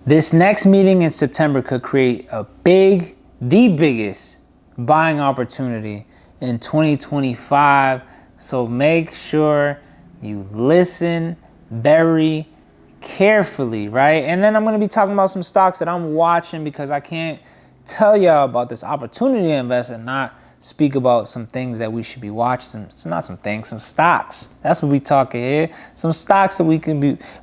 This next meeting in September could create the biggest buying opportunity in 2025. So make sure you listen very carefully, right? And then I'm going to be talking about some stocks that I'm watching, because I can't tell y'all about this opportunity to invest and not speak about some things that we should be watching. It's not some things, some stocks. That's what we talking here. Some stocks that we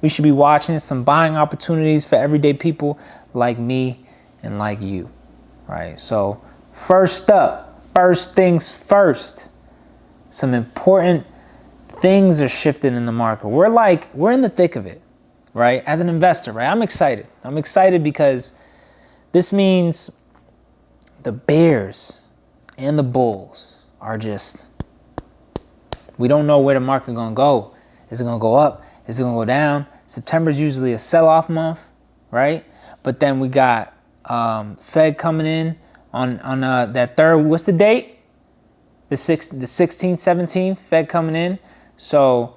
should be watching. Some buying opportunities for everyday people like me and like you, right? So first things first. Some important things are shifting in the market. We're in the thick of it, right? As an investor, right? I'm excited. I'm excited because this means the bears and the bulls are just, we don't know where the market gonna go. Is it gonna go up? Is it gonna go down? September's usually a sell-off month, right? But then we got Fed coming in on that third, what's the date? The 16th, 17th, Fed coming in. So,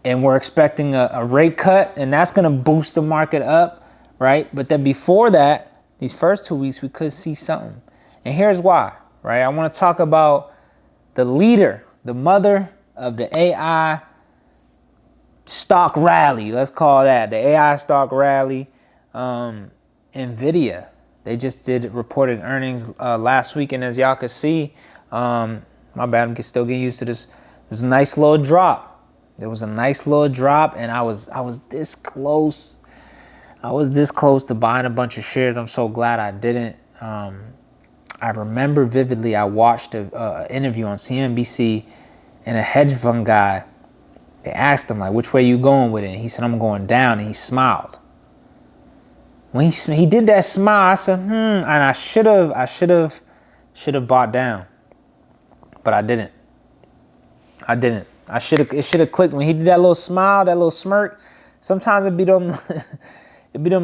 and we're expecting a rate cut, and that's gonna boost the market up, right? But then before that, these first 2 weeks, we could see something. And here's why, right? I want to talk about the leader, the mother of the AI stock rally. Let's call that the AI stock rally. NVIDIA. They just reported earnings last week, and as y'all can see, my bad, I'm still getting used to this. It was a nice little drop. There was a nice little drop, and I was this close. I was this close to buying a bunch of shares. I'm so glad I didn't. I remember vividly, I watched an interview on CNBC, and a hedge fund guy, they asked him, like, which way you going with it? And he said, I'm going down, and he smiled. When he did that smile, I said, and I should have bought down, but I didn't. It should have clicked when he did that little smile, that little smirk. Sometimes it'd be them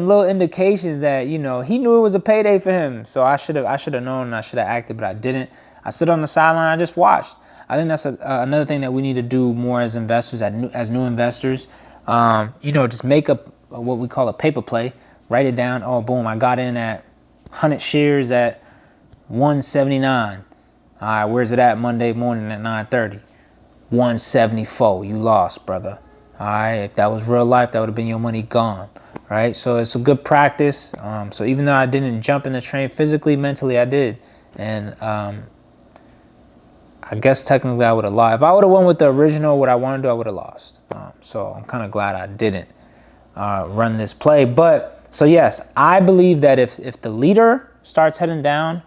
little indications that, you know, he knew it was a payday for him. So I should have known, and I should have acted, but I didn't. I stood on the sideline. I just watched. I think that's another thing that we need to do more as investors, as new investors. Just make up what we call a paper play. Write it down. Oh, boom! I got in at 100 shares at 179. All right, where's it at Monday morning at 9:30? 174. You lost, brother. All right, if that was real life, that would have been your money gone. Right, so it's a good practice. So even though I didn't jump in the train physically, mentally I did, and I guess technically I would have lost. If I would have went with the original, what I want to do, I would have lost. So I'm kind of glad I didn't run this play. But so yes, I believe that if the leader starts heading down,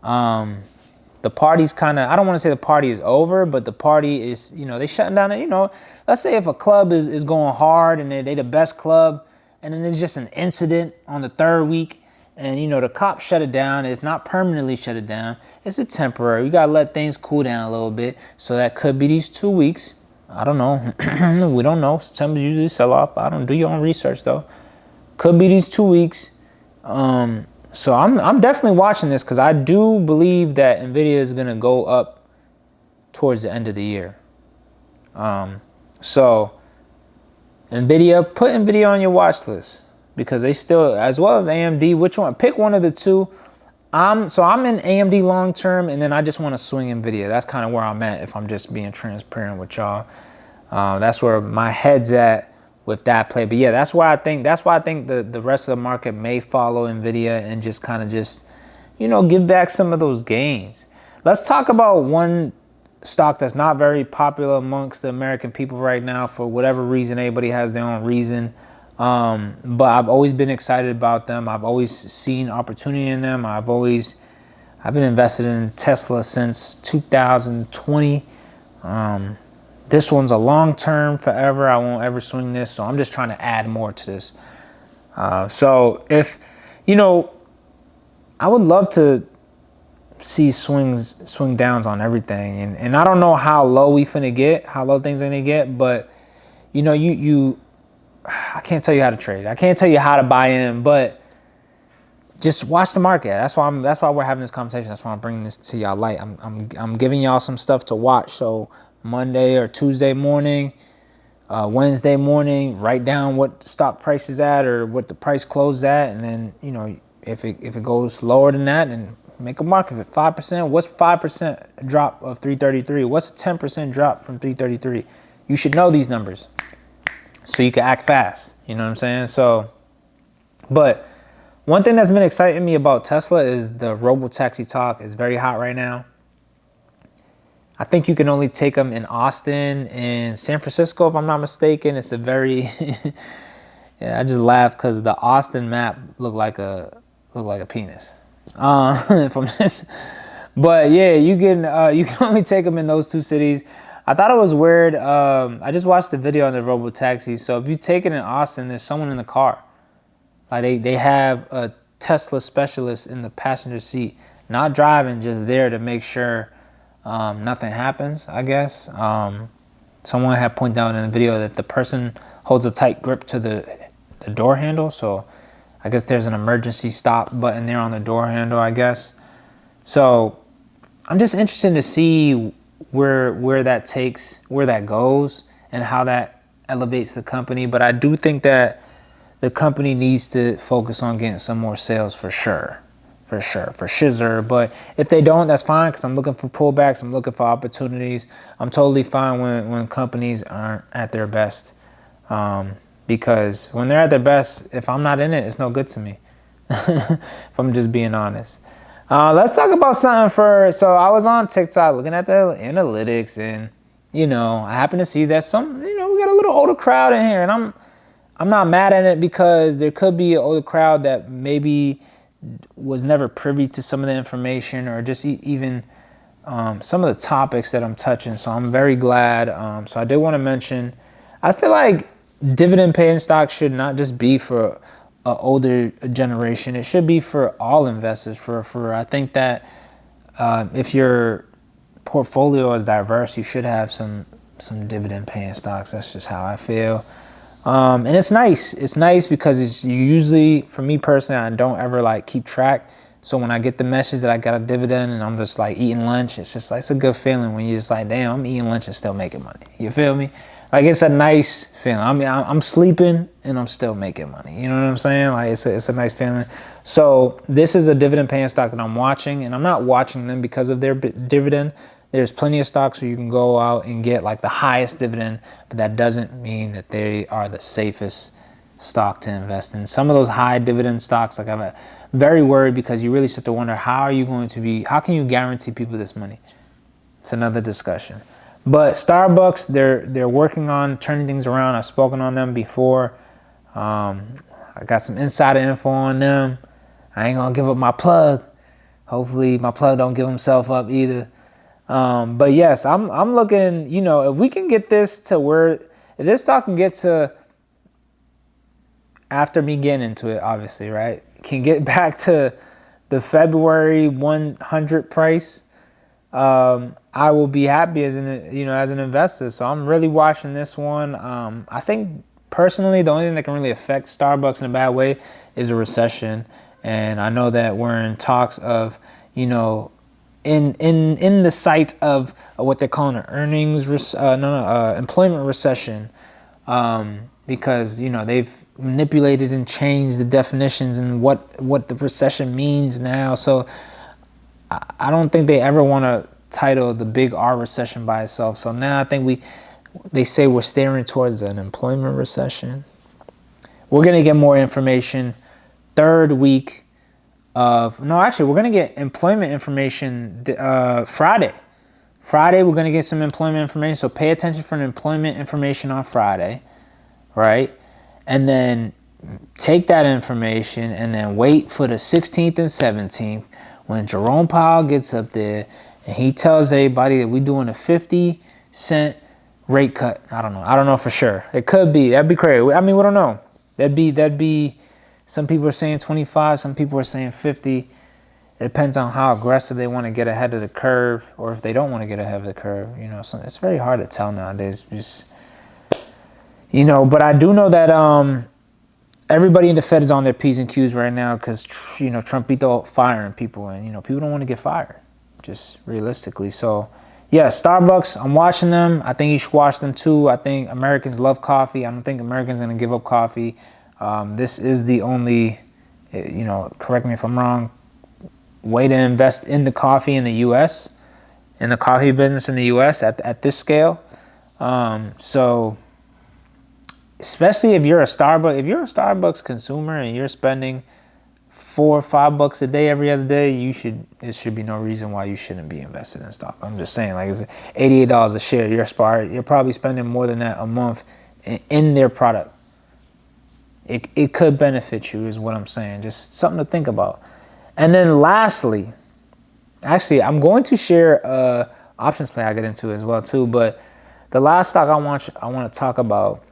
the party's kind of, I don't want to say the party is over, but the party is, they shutting down. Let's say if a club is going hard and they the best club, and then there's just an incident on the third week, and the cops shut it down. It's not permanently shut it down. It's a temporary. We gotta let things cool down a little bit. So that could be these 2 weeks. I don't know. We don't know. September usually sell off. I don't do your own research though. Could be these 2 weeks. So I'm definitely watching this, because I do believe that NVIDIA is gonna go up towards the end of the year. So NVIDIA, put NVIDIA on your watch list, because they still, as well as AMD, which one? Pick one of the two. I'm in AMD long term, and then I just want to swing NVIDIA. That's kind of where I'm at, if I'm just being transparent with y'all. That's where my head's at with that play. But yeah, that's why I think the rest of the market may follow NVIDIA and just kind of give back some of those gains. Let's talk about one stock that's not very popular amongst the American people right now, for whatever reason. Everybody has their own reason. But I've always been excited about them. I've always seen opportunity in them. I've been invested in Tesla since 2020. This one's a long term, forever. I won't ever swing this. So I'm just trying to add more to this. So if, I would love to see swing downs on everything, and I don't know how low things are gonna get, but I can't tell you how to trade. I can't tell you how to buy in, but just watch the market. That's why we're having this conversation. That's why I'm bringing this to y'all light. I'm giving y'all some stuff to watch. So Monday or Tuesday morning, Wednesday morning, write down what stock price is at or what the price closed at, and then, you know, if it goes lower than that, then make a mark of it. 5%. What's 5% drop of 333? What's a 10% drop from 333? You should know these numbers so you can act fast. You know what I'm saying? So, but one thing that's been exciting me about Tesla is the robo-taxi talk is very hot right now. I think you can only take them in Austin and San Francisco, if I'm not mistaken. It's a very, yeah, I just laugh because the Austin map looked like a penis. If I'm just, but yeah, you can only take them in those two cities. I thought it was weird. I just watched the video on the robo-taxi. So if you take it in Austin, there's someone in the car. Like they have a Tesla specialist in the passenger seat, not driving, just there to make sure nothing happens, I guess. Someone had pointed out in the video that the person holds a tight grip to the door handle. So I guess there's an emergency stop button there on the door handle, I guess. So I'm just interested to see where that goes and how that elevates the company. But I do think that the company needs to focus on getting some more sales for sure. For shizzler. But if they don't, that's fine, because I'm looking for pullbacks. I'm looking for opportunities. I'm totally fine when companies aren't at their best. Because when they're at their best, if I'm not in it, it's no good to me. If I'm just being honest. Let's talk about something so I was on TikTok looking at the analytics, and, you know, I happen to see that we got a little older crowd in here, and I'm not mad at it, because there could be an older crowd that maybe was never privy to some of the information, or just even some of the topics that I'm touching. So I'm very glad. So I did want to mention, I feel like dividend paying stocks should not just be for an older generation. It should be for all investors. I think that if your portfolio is diverse, you should have some dividend paying stocks. That's just how I feel. And it's nice. It's nice because it's usually, for me personally, I don't ever like keep track. So when I get the message that I got a dividend and I'm just like eating lunch, it's just like, it's a good feeling when you're just like, damn, I'm eating lunch and still making money. You feel me? Like, it's a nice feeling. I mean, I'm sleeping and I'm still making money. You know what I'm saying? Like, it's a nice feeling. So this is a dividend paying stock that I'm watching, and I'm not watching them because of their dividend. There's plenty of stocks where you can go out and get like the highest dividend, but that doesn't mean that they are the safest stock to invest in. Some of those high dividend stocks, like, I'm very worried, because you really start to wonder, how can you guarantee people this money? It's another discussion. But Starbucks, they're working on turning things around. I've spoken on them before. I got some insider info on them. I ain't gonna give up my plug. Hopefully my plug don't give himself up either. But yes, I'm looking, you know, if we can get this to where, if this stock can get to, after me getting into it, obviously, right, can get back to the February 100 price, I will be happy as an investor. So I'm really watching this one. I think personally, the only thing that can really affect Starbucks in a bad way is a recession. And I know that we're in talks of, you know, in the sight of what they're calling an employment recession, because, you know, they've manipulated and changed the definitions and what the recession means now. So I don't think they ever want to title the big R recession by itself. So now I think they say we're staring towards an employment recession. We're gonna get more information third week we're going to get employment information Friday. Friday, we're going to get some employment information. So pay attention for the employment information on Friday, right? And then take that information and then wait for the 16th and 17th when Jerome Powell gets up there and he tells everybody that we're doing a 50-cent rate cut. I don't know for sure. It could be. That'd be crazy. I mean, we don't know. That'd be. Some people are saying 25, some people are saying 50. It depends on how aggressive they want to get ahead of the curve, or if they don't want to get ahead of the curve. You know, so it's very hard to tell nowadays. Just, you know, but I do know that everybody in the Fed is on their P's and Q's right now, because, you know, Trump beat the firing people, and, you know, people don't want to get fired, just realistically. So yeah, Starbucks, I'm watching them. I think you should watch them too. I think Americans love coffee. I don't think Americans are going to give up coffee. This is the only, correct me if I'm wrong, way to invest in the coffee in the U.S., in the coffee business in the U.S. at this scale. So especially if you're a Starbucks consumer and you're spending $4 or $5 a day every other day, it should be no reason why you shouldn't be invested in stock. I'm just saying, like, it's $88 a share. You're probably spending more than that a month in their product. It could benefit you, is what I'm saying. Just something to think about. And then lastly, actually, I'm going to share options play I get into as well too. But the last stock I want to talk about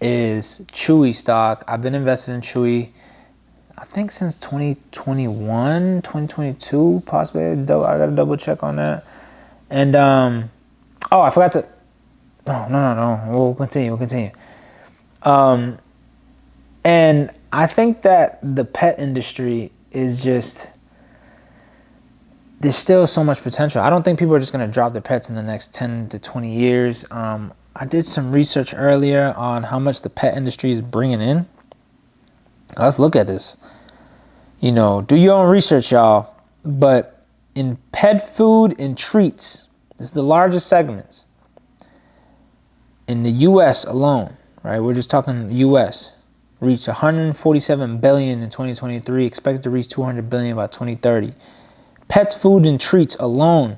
is Chewy stock. I've been invested in Chewy, I think, since 2021, 2022, possibly. I got to double check on that. And I forgot to. No. We'll continue. And I think that the pet industry is just, there's still so much potential. I don't think people are just going to drop their pets in the next 10 to 20 years. I did some research earlier on how much the pet industry is bringing in. Let's look at this. Do your own research, y'all. But in pet food and treats, this is the largest segments. In the U.S. alone, right? We're just talking U.S. Reached $147 billion in 2023, expected to reach $200 billion by 2030. Pet food and treats alone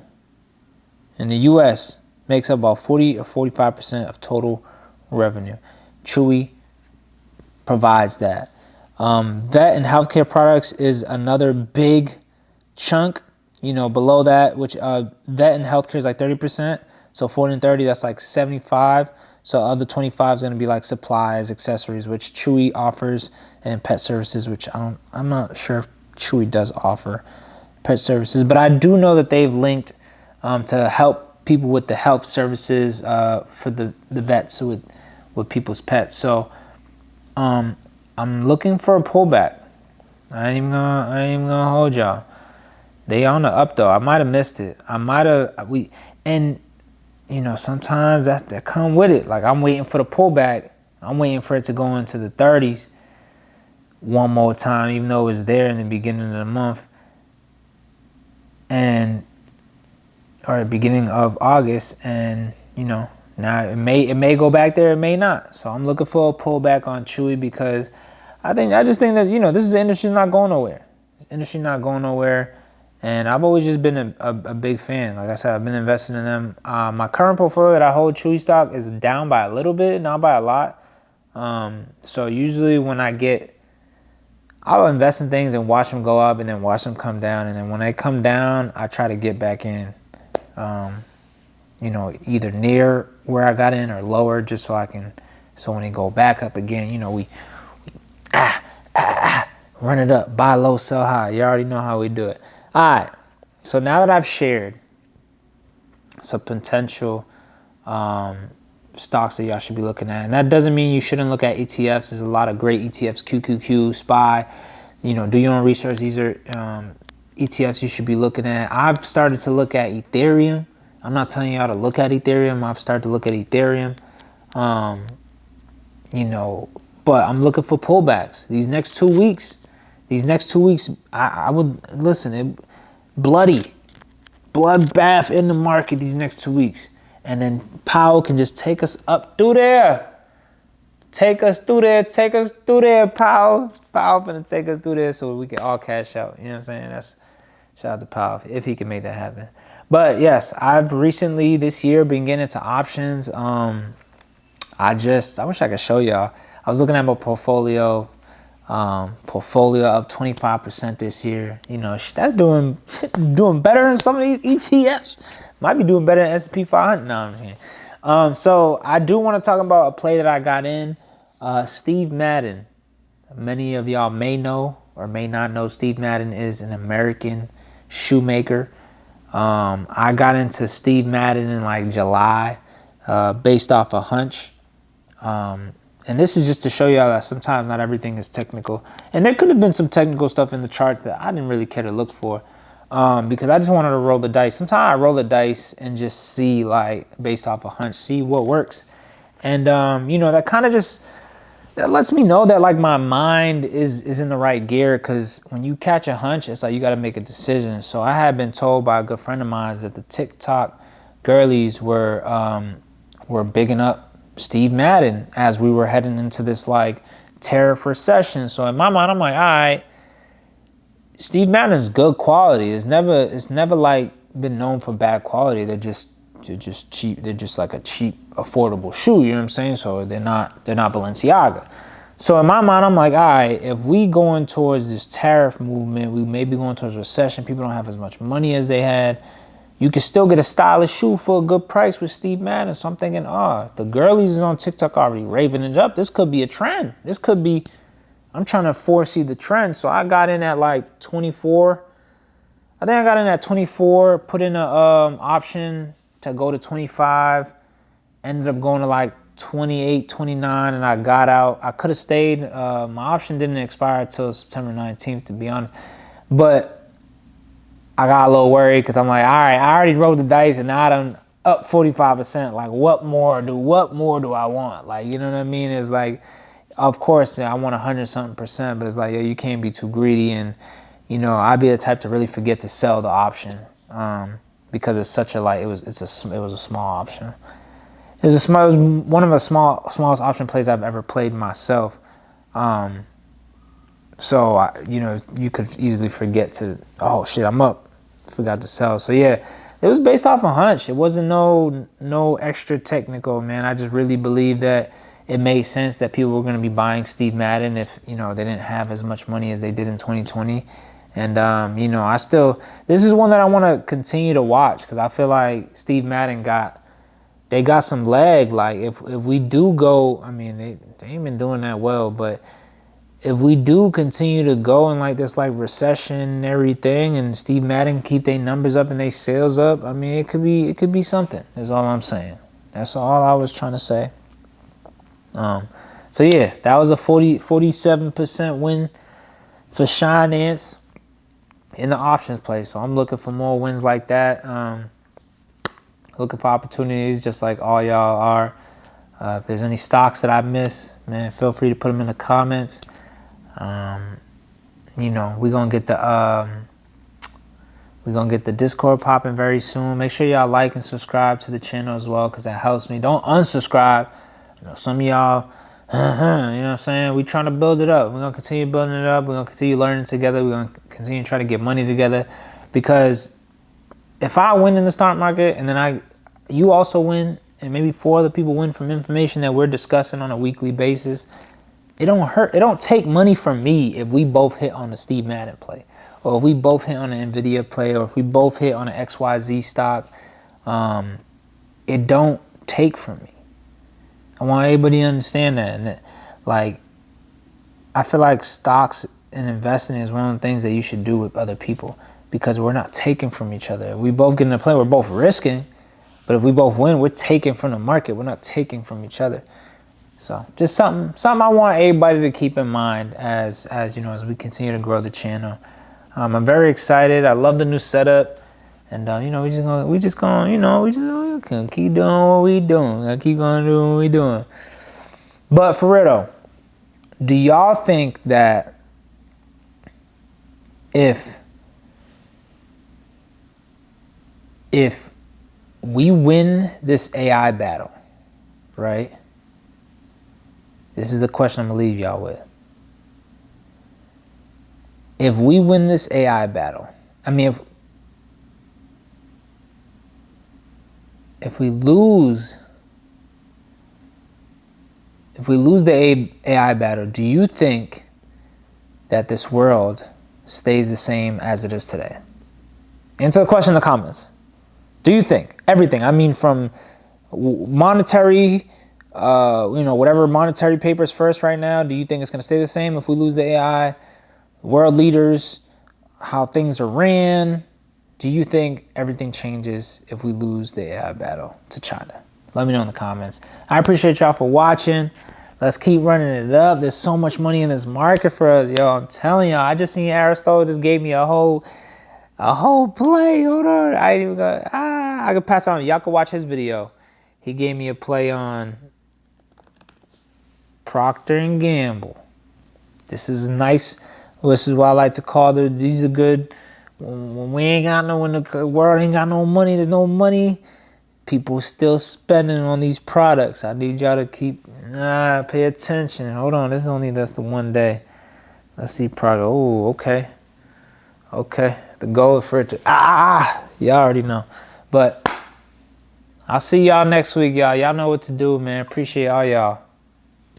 in the U.S. makes up about 40 or 45% of total revenue. Chewy provides that. Vet and healthcare products is another big chunk, below that, which vet and healthcare is like 30%. So 40 and 30, that's like 75. So other 25 is going to be like supplies, accessories, which Chewy offers, and pet services, which I'm not sure if Chewy does offer pet services, but I do know that they've linked to help people with the health services for the vets with people's pets. So I'm looking for a pullback. I ain't even gonna hold y'all. They on the up though. I might have missed it. Sometimes that come with it. Like, I'm waiting for the pullback. I'm waiting for it to go into the 30s one more time, even though it was there in the beginning of the month, or the beginning of August, and now it may go back there, it may not. So I'm looking for a pullback on Chewy, because I just think that this is the industry not going nowhere. This industry not going nowhere. And I've always just been a big fan. Like I said, I've been investing in them. My current portfolio that I hold Chewy stock is down by a little bit, not by a lot. So usually when I'll invest in things and watch them go up and then watch them come down. And then when they come down, I try to get back in, either near where I got in or lower, just so when they go back up again, we run it up, buy low, sell high. You already know how we do it. All right, so now that I've shared some potential stocks that y'all should be looking at, and that doesn't mean you shouldn't look at ETFs. There's a lot of great ETFs, QQQ, SPY. Do your own research. These are ETFs you should be looking at. I've started to look at Ethereum. I'm not telling y'all to look at Ethereum. I've started to look at Ethereum. But I'm looking for pullbacks. These next 2 weeks, I would listen. Bloodbath in the market these next 2 weeks, and then Powell can just take us up through there. Take us through there, Powell. Powell finna take us through there so we can all cash out. You know what I'm saying? That's shout out to Powell if he can make that happen. But yes, I've recently this year been getting into options. I wish I could show y'all. I was looking at my portfolio. Portfolio up 25% this year. That's doing better than some of these ETFs. Might be doing better than S&P 500. No, I'm kidding. So I do want to talk about a play that I got in. Steve Madden. Many of y'all may know or may not know Steve Madden is an American shoemaker. I got into Steve Madden in like July, based off a hunch. And this is just to show y'all that sometimes not everything is technical. And there could have been some technical stuff in the charts that I didn't really care to look for. because I just wanted to roll the dice. Sometimes I roll the dice and just see, like, based off a hunch, see what works. And, that kind of just, that lets me know that, like, my mind is in the right gear, because when you catch a hunch, it's like you got to make a decision. So I had been told by a good friend of mine that the TikTok girlies were bigging up Steve Madden as we were heading into this, like, tariff recession. So in my mind, I'm like, all right, Steve Madden's good quality. It's never like been known for bad quality. They're just cheap. They're just like a cheap, affordable shoe. You know what I'm saying? So they're not Balenciaga. So in my mind, I'm like, all right, if we going towards this tariff movement, we may be going towards recession. People don't have as much money as they had. You can still get a stylish shoe for a good price with Steve Madden. So I'm thinking, if the girlies is on TikTok already raving it up, this could be a trend. I'm trying to foresee the trend. So I got in at like 24. I think I got in at 24, put in a option to go to 25, ended up going to like 28, 29, and I got out. I could have stayed. My option didn't expire until September 19th, to be honest. But I got a little worried because I'm like, all right, I already rolled the dice and now I'm up 45%. Like, what more do I want? Like, you know what I mean? It's like, of course, I want 100-something%, but it's like, yo, you can't be too greedy. And, I'd be the type to really forget to sell the option because it's such a, like, it was a small option. It was one of the smallest option plays I've ever played myself. So, you could easily forget to, oh shit, I'm up. Forgot to sell. So yeah, it was based off a hunch. It wasn't no extra technical, man. I just really believe that it made sense that people were going to be buying Steve Madden if, they didn't have as much money as they did in 2020. And, this is one that I want to continue to watch because I feel like Steve Madden got some leg. Like if we do go, I mean, they ain't been doing that well, but if we do continue to go in like this like recessionary thing and Steve Madden keep their numbers up and their sales up, I mean, it could be something. That's all I'm saying. That's all I was trying to say. So yeah, that was a 47% win for SHINANCE in the options play. So I'm looking for more wins like that. Looking for opportunities just like all y'all are. If there's any stocks that I miss, man, feel free to put them in the comments. We're gonna get the Discord popping very soon. Make sure y'all like and subscribe to the channel as well, because that helps me. Don't unsubscribe. Some of y'all, you know what I'm saying? We trying to build it up. We're gonna continue building it up. We're gonna continue learning together. We're gonna continue trying to get money together, because if I win in the stock market and then you also win, and maybe 4 other people win from information that we're discussing on a weekly basis, it don't hurt. It don't take money from me if we both hit on the Steve Madden play, or if we both hit on an NVIDIA play, or if we both hit on an XYZ stock. It don't take from me. I want everybody to understand that. And that, like, I feel like stocks and investing is one of the things that you should do with other people, because we're not taking from each other. If we both get in a play, we're both risking. But if we both win, we're taking from the market. We're not taking from each other. So just something I want everybody to keep in mind as we continue to grow the channel. I'm very excited. I love the new setup, and we just gonna keep doing what we doing. I keep gonna do what we doing. But for real though, do y'all think that if we win this AI battle, right? This is the question I'm gonna leave y'all with. If we win this AI battle, I mean, if we lose the AI battle, do you think that this world stays the same as it is today? Answer the question in the comments. Do you think everything? I mean, from monetary, whatever monetary papers first right now, do you think it's going to stay the same if we lose the AI? World leaders, how things are ran. Do you think everything changes if we lose the AI battle to China? Let me know in the comments. I appreciate y'all for watching. Let's keep running it up. There's so much money in this market for us, yo. I'm telling y'all. I just seen Aristotle just gave me a whole A whole play. Hold on. I ain't even got. I could pass on. Y'all can watch his video. He gave me a play on Procter and Gamble. This is nice. This is what I like to call these are good. When we ain't got no, when the world ain't got no money, there's no money. People still spending on these products. I need y'all to keep pay attention. Hold on. That's the one day. Let's see product. Oh, okay. Okay. The goal for it to y'all already know. But I'll see y'all next week, y'all. Y'all know what to do, man. Appreciate all y'all.